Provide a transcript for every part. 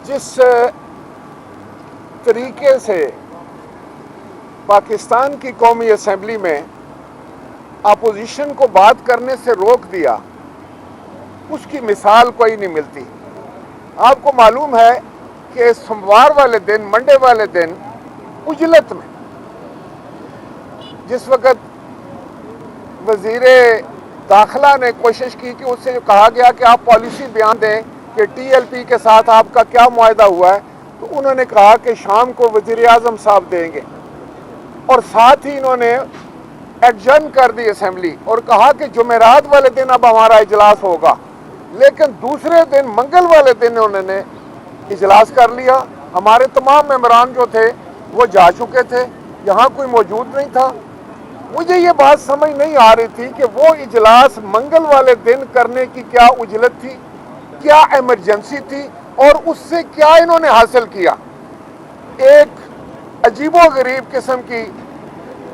जिस तरीके से पाकिस्तान की कौमी असम्बली में अपोजिशन को बात करने से रोक दिया, उसकी मिसाल कोई नहीं मिलती। आपको मालूम है कि सोमवार वाले दिन, मंडे वाले दिन उजलत में जिस वक़्त वज़ीरे दाखिला ने कोशिश की कि उससे जो कहा गया कि आप पॉलिसी बयान दें कि टीएलपी के साथ आपका क्या मुआहदा हुआ है, तो उन्होंने कहा कि शाम को वज़ीर आज़म साहब देंगे, और साथ ही इन्होंने एडजर्न कर दी असेंबली और कहा कि जुमेरात वाले दिन अब हमारा इजलास होगा। लेकिन दूसरे दिन मंगल वाले दिन उन्होंने इजलास कर लिया। हमारे तमाम मेंबरान जो थे वो जा चुके थे, यहाँ कोई मौजूद नहीं था। मुझे ये बात समझ नहीं आ रही थी कि वो इजलास मंगल वाले दिन करने की क्या उजलत थी, क्या इमरजेंसी थी, और उससे क्या इन्होंने हासिल किया। एक अजीबो-गरीब किस्म की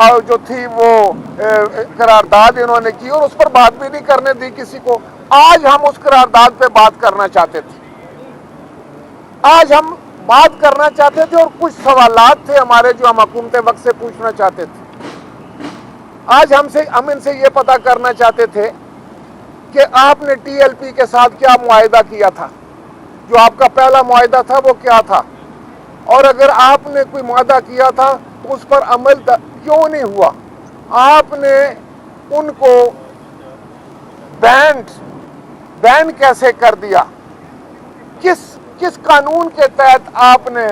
जो थी वो करारदाद इन्होंने की और उस पर बात भी नहीं करने दी किसी को। आज हम उस करारदाद पे बात करना चाहते थे, आज हम बात करना चाहते थे, और कुछ सवालात थे हमारे जो हम हुकूमत वक्त से पूछना चाहते थे। आज हम इनसे ये पता करना चाहते थे कि आपने टीएलपी के साथ क्या मुआहिदा किया था, जो आपका पहला मुआहिदा था वो क्या था, और अगर आपने कोई मुआहिदा किया था तो उस पर अमल क्यों नहीं हुआ। आपने उनको बैन कैसे कर दिया, किस कानून के तहत आपने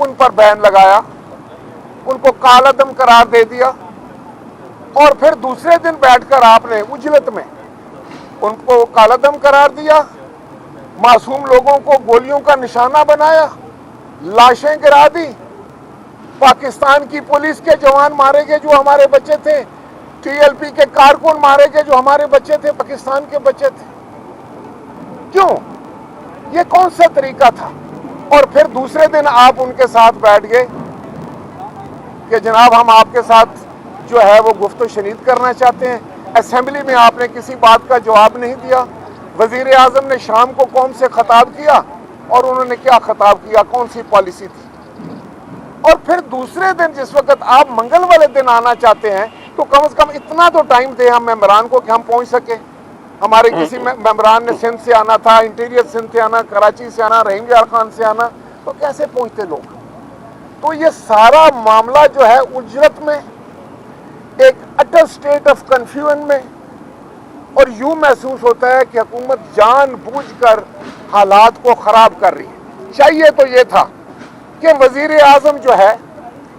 उन पर बैन लगाया, उनको कालादम करार दे दिया, और फिर दूसरे दिन बैठकर आपने उजलत में उनको कालादम करार दिया, मासूम लोगों को गोलियों का निशाना बनाया, लाशें गिरा दी, पाकिस्तान की पुलिस के जवान मारे गए जो हमारे बच्चे थे, टीएलपी के कारकुन मारे गए जो हमारे बच्चे थे, पाकिस्तान के बच्चे थे। क्यों? ये कौन सा तरीका था? और फिर दूसरे दिन आप उनके साथ बैठ गए कि जनाब हम आपके साथ जो है वो गुफ्तगू शनीद करना चाहते हैं। असेंबली में आपने किसी बात का जवाब नहीं दिया। वज़ीर आज़म ने शाम को कौम से खिताब किया, और उन्होंने क्या खिताब किया, कौन सी पॉलिसी थी। और फिर दूसरे दिन जिस वक्त आप मंगल वाले दिन आना चाहते हैं, तो कम से कम इतना तो टाइम दे हम मेंबरान को कि हम पहुंच सके। हमारे किसी मेंबरान ने सिंध से आना था, इंटीरियर सिंध से आना, कराची से आना, रहीम यार खान से आना, तो कैसे पहुंचते लोग। तो ये सारा मामला जो है उजरत में, एक अटर स्टेट ऑफ कंफ्यूजन में, और यूं महसूस होता है कि हुकूमत जानबूझकर हालात को खराब कर रही है। चाहिए तो ये था कि वजीर आजम जो है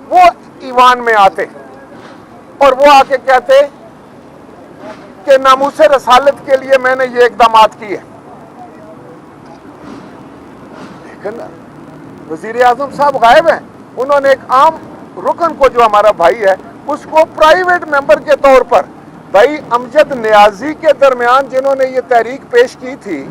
वो ईवान में आते और वो आके कहते कि नामूसे रसालत के लिए मैंने ये इकदामात किए। लेकिन वजीर आजम साहब गायब हैं। उन्होंने एक आम रुकन को, जो हमारा भाई है, उसको प्राइवेट मेंबर के तौर पर, भाई अमजद नियाजी के दरमियान जिन्होंने ये तहरीक पेश की थी,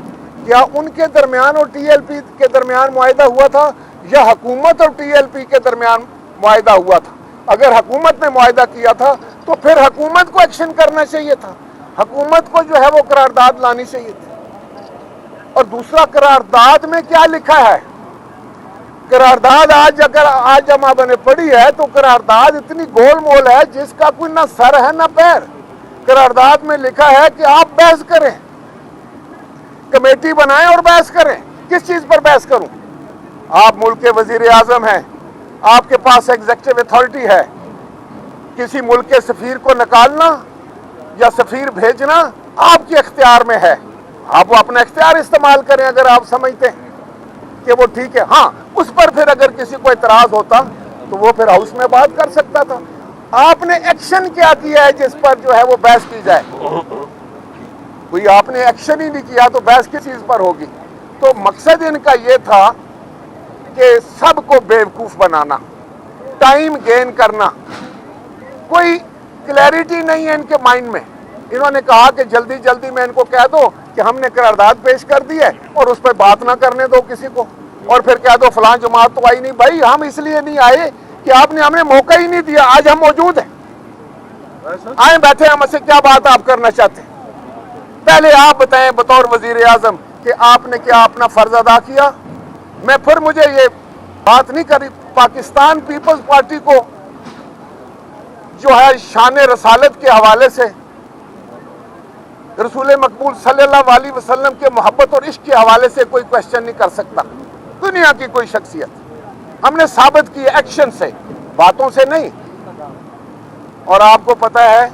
क्या उनके दरमियान और टीएलपी के दरमियान मुआहिदा हुआ था, या हुकूमत और टीएलपी के दरमियान मुआहिदा हुआ था? अगर हुकूमत ने मुआहिदा किया था तो फिर हुकूमत को एक्शन करना चाहिए था, हुकूमत को जो है वो करारदाद लानी चाहिए थी। और दूसरा, करारदाद में क्या लिखा है? करारदाद आज जमा बने पड़ी है तो करारदाद इतनी गोलमोल है जिसका कोई ना सर है ना पैर। करारदाद में लिखा है कि आप बहस करें, कमेटी बनाएं और बहस करें। किस चीज पर बहस करूं? आप मुल्क के वजीर आजम हैं, आपके पास एग्जीक्यूटिव अथॉरिटी है। किसी मुल्क के सफीर को निकालना या सफीर भेजना आपके इख्तियार में है। आप वो अपना इख्तियार इस्तेमाल करें अगर आप समझते हैं कि वो ठीक है। हाँ, उस पर फिर अगर किसी को इतराज होता तो वो फिर हाउस में बात कर सकता था। आपने एक्शन क्या किया है जिस पर जो है वो बहस की जाए? कोई आपने एक्शन ही नहीं किया तो बहस किस चीज पर होगी? तो मकसद इनका ये था कि सबको बेवकूफ बनाना, टाइम गेन करना। कोई क्लैरिटी नहीं है इनके माइंड में। इन्होंने कहा कि जल्दी जल्दी में इनको कह दो कि हमने करारदाद पेश कर दी है और उस पर बात ना करने दो किसी को, और फिर कह दो फलां जमात तो आई नहीं। भाई हम इसलिए नहीं आए कि आपने हमें मौका ही नहीं दिया। आज हम मौजूद हैं, आए बैठे, हमसे क्या बात आप करना चाहते हैं? पहले आप बताएं बतौर वजीर आजम कि आपने क्या अपना फर्ज अदा किया? मैं फिर मुझे ये बात नहीं करी, पाकिस्तान पीपल्स पार्टी को जो है शान रसालत के हवाले से, रसूल मकबूल सल्लल्लाहु अलैहि वसल्लम के मोहब्बत और इश्क के हवाले से कोई क्वेश्चन नहीं कर सकता। दुनिया की कोई शख्सियत हमने साबित की एक्शन से, बातों से नहीं। और आपको पता है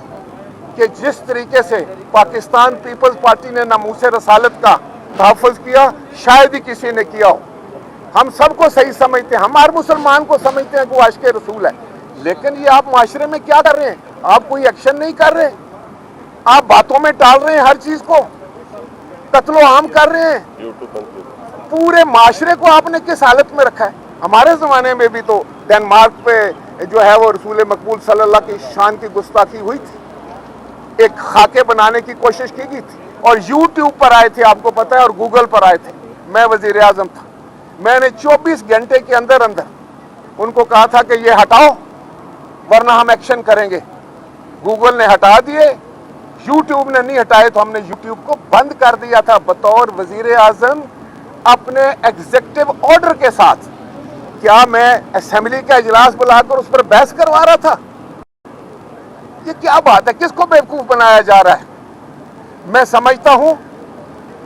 कि जिस तरीके से पाकिस्तान पीपल्स पार्टी ने नामूस रसालत का तहफ़्फ़ुज़ किया, शायद ही किसी ने किया हो। हम सबको सही समझते हैं, हम हर मुसलमान को समझते हैं कि वो आशिक़ रसूल है, लेकिन ये आप माशरे में क्या कर रहे हैं? आप कोई एक्शन नहीं कर रहे, आप बातों में टाल रहे हैं, हर चीज को कत्लो आम कर रहे हैं। पूरे माशरे को आपने किस हालत में रखा है? हमारे ज़माने में भी तो डेनमार्क पे जो है वो रसूल मकबूल सल्लल्लाहु की शान की गुस्ताखी हुई थी, एक खाके बनाने की कोशिश की गई थी, और यूट्यूब पर आए थे, आपको पता है, और गूगल पर आए थे। मैं वज़ीर आज़म था, मैंने 24 घंटे के अंदर अंदर उनको कहा था कि ये हटाओ वरना हम एक्शन करेंगे। गूगल ने हटा दिए, यूट्यूब ने नहीं हटाए, तो हमने यूट्यूब को बंद कर दिया था। बतौर वज़ीर आज़म अपने एग्जीक्यूटिव ऑर्डर के साथ क्या मैं असेंबली का इजलास बुलाकर उस पर बहस करवा रहा था? ये क्या बात है? किसको बेवकूफ बनाया जा रहा है? मैं समझता हूं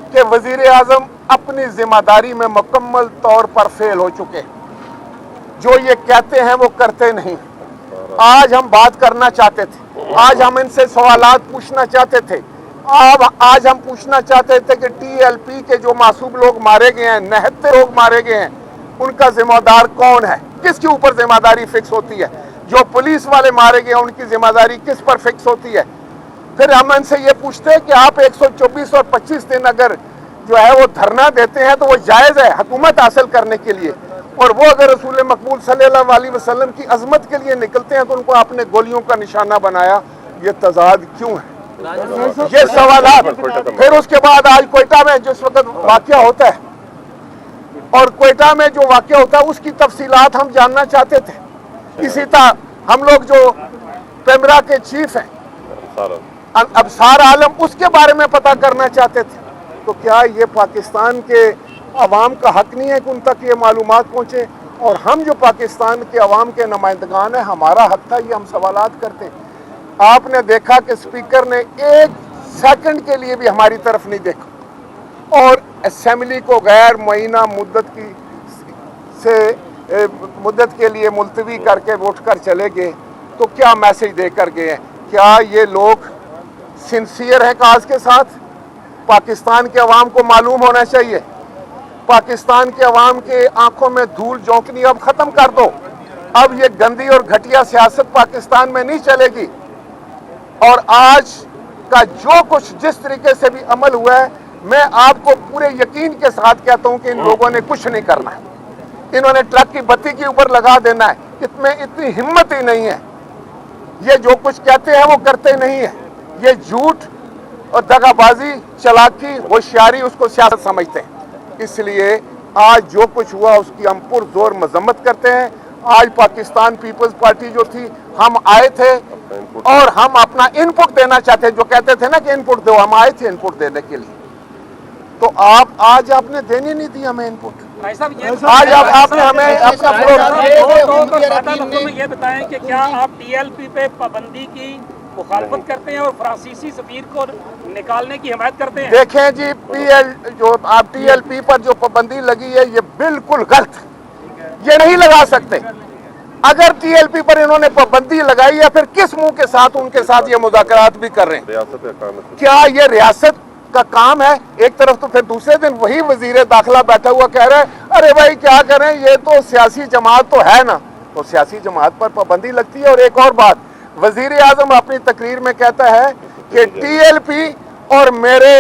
कि वज़ीर आज़म अपनी जिम्मेदारी में मुकम्मल तौर पर फेल हो चुके। जो ये कहते हैं वो करते नहीं। आज हम बात करना चाहते थे, आज हम इनसे सवालात पूछना चाहते थे, आज हम पूछना चाहते थे कि टीएलपी के जो मासूम लोग मारे गए हैं, निहत्ते लोग मारे गए हैं, उनका जिम्मेदार कौन है? किसके ऊपर जिम्मेदारी फिक्स होती है? जो पुलिस वाले मारे गए हैं उनकी जिम्मेदारी किस पर फिक्स होती है? फिर हम इनसे ये पूछते हैं कि आप 124 और 25 दिन अगर जो है वो धरना देते हैं तो वो जायज़ है हुकूमत हासिल करने के लिए, और वो अगर रसूल मकबूल सल्लल्लाहु अलैहि वसल्लम की अजमत के लिए निकलते हैं तो उनको आपने गोलियों का निशाना बनाया। ये तजाद क्यों है? ये सवाल। फिर उसके बाद आज कोयटा में जिस वक्त वाकया होता है, और कोयटा में जो वाकया होता है उसकी तफसीलात हम जानना चाहते थे। इसी तरह हम लोग जो पेमरा के चीफ हैं अबसार आलम, उसके बारे में पता करना चाहते थे। तो क्या ये पाकिस्तान के अवाम का हक नहीं है कि उन तक ये मालूमात पहुँचे? और हम जो पाकिस्तान के अवाम के नुमाइंदगान हैं, हमारा हक था ये हम सवालात करते हैं। आपने देखा कि स्पीकर ने एक सेकंड के लिए भी हमारी तरफ नहीं देखा और असेंबली को गैर मुअय्यना मुद्दत के लिए मुलतवी करके उठ कर चले गए। तो क्या मैसेज देकर गए हैं? क्या ये लोग सिंसियर हैं काज के साथ? पाकिस्तान के अवाम को मालूम होना चाहिए। पाकिस्तान के अवाम के आंखों में धूल झोंकनी अब ख़त्म कर दो। अब ये गंदी और घटिया सियासत पाकिस्तान में नहीं चलेगी। और आज का जो कुछ जिस तरीके से भी अमल हुआ है, मैं आपको पूरे यकीन के साथ कहता हूं कि इन लोगों ने कुछ नहीं करना है। इन्होंने ट्रक की बत्ती के ऊपर लगा देना है। इसमें इतनी हिम्मत ही नहीं है। ये जो कुछ कहते हैं वो करते नहीं है। ये झूठ और दगाबाजी, चालाकी, होशियारी, उसको सियासत समझते हैं। इसलिए आज जो कुछ हुआ उसकी हम पुरजोर मजम्मत करते हैं। आज पाकिस्तान पीपल्स पार्टी जो थी, हम आए थे और हम अपना इनपुट देना चाहते हैं। जो कहते थे ना कि इनपुट दो, हम आए थे इनपुट देने के लिए। तो आज आपने देनी नहीं दी हमें इनपुट। आज आपने हमें अपना ये बताएं कि क्या आप टीएलपी पे पाबंदी की मुखालफत करते हैं और फ्रांसीसी सफीर को निकालने की हिमायत करते हैं? देखें जी, जो आप टीएलपी पर जो पाबंदी लगी है ये बिल्कुल गलत है। ये नहीं लगा सकते। अगर टीएलपी पर इन्होंने पाबंदी लगाई है, फिर किस मुंह के साथ उनके साथ ये मुज़ाकरात भी कर रहे हैं? क्या ये रियासत का काम है? एक तरफ तो फिर दूसरे दिन वही वजीर दाखिला बैठा हुआ कह रहा है अरे भाई क्या करें, ये तो सियासी जमात तो है ना। तो सियासी जमात पर पाबंदी लगती है। और एक और बात, वजीर आजम अपनी तकरीर में कहता है कि टीएलपी और मेरे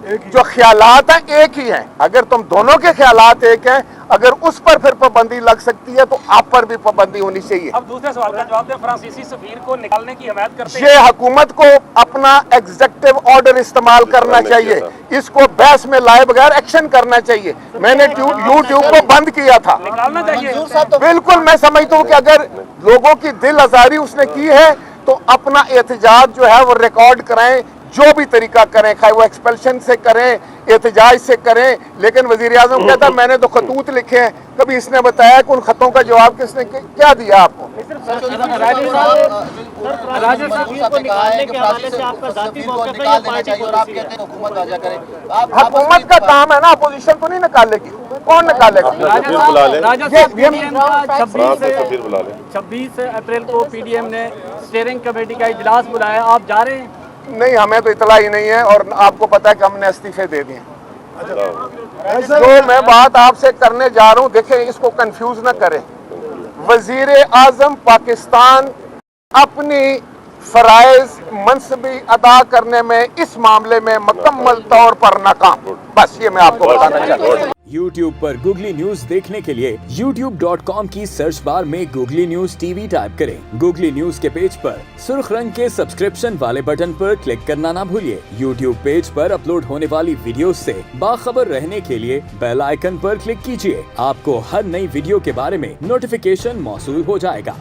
जो ख्यालात हैं एक ही हैं। अगर तुम दोनों के ख्यालात एक हैं, अगर उस पर फिर पाबंदी लग सकती है तो आप पर भी पाबंदी होनी चाहिए। अब दूसरे सवाल का जवाब दें, फ्रांसीसी सफीर को निकालने की हिमायत करते हैं? ये हुकूमत को अपना एग्जीक्यूटिव ऑर्डर इस्तेमाल करना चाहिए। इसको बहस में लाए बगैर एक्शन करना चाहिए। मैंने यूट्यूब को बंद किया था। निकालना चाहिए। बिल्कुल, मैं समझता हूँ कि अगर लोगों की दिल आजारी उसने की है तो अपना एहतजाज जो है वो रिकॉर्ड कराएं, जो भी तरीका करें, खाए वो एक्सपेल्शन से करें, एहतजाज से करें, लेकिन वजीर आजम कहता मैंने तो खतूत लिखे हैं। कभी इसने बताया कि उन खतों का जवाब किसने क्या दिया आपको? हुकूमत का काम है ना, अपोजिशन तो नहीं निकालेगी, कौन निकालेगा? 26 अप्रैल को पीडीएम ने स्टीयरिंग कमेटी का इजलास बुलाया, आप जा रहे हैं? नहीं, हमें तो इतला ही नहीं है, और आपको पता है कि हमने इस्तीफे दे दिए। जो मैं बात आपसे करने जा रहा हूं, देखें इसको कंफ्यूज ना करें। वजीर आजम पाकिस्तान अपनी फराइज मनसबी अदा करने में इस मामले में मुकम्मल तौर पर नाकाम। बस ये मैं आपको बताना चाहता हूँ। YouTube पर गूगली न्यूज देखने के लिए youtube.com की सर्च बार में गूगली न्यूज टीवी टाइप करें। गूगली न्यूज के पेज पर सुर्ख रंग के सब्सक्रिप्शन वाले बटन पर क्लिक करना ना भूलिए। YouTube पेज पर अपलोड होने वाली वीडियोस से बाखबर रहने के लिए बेल आइकन पर क्लिक कीजिए। आपको हर नई वीडियो के बारे में नोटिफिकेशन मौसूल हो जाएगा।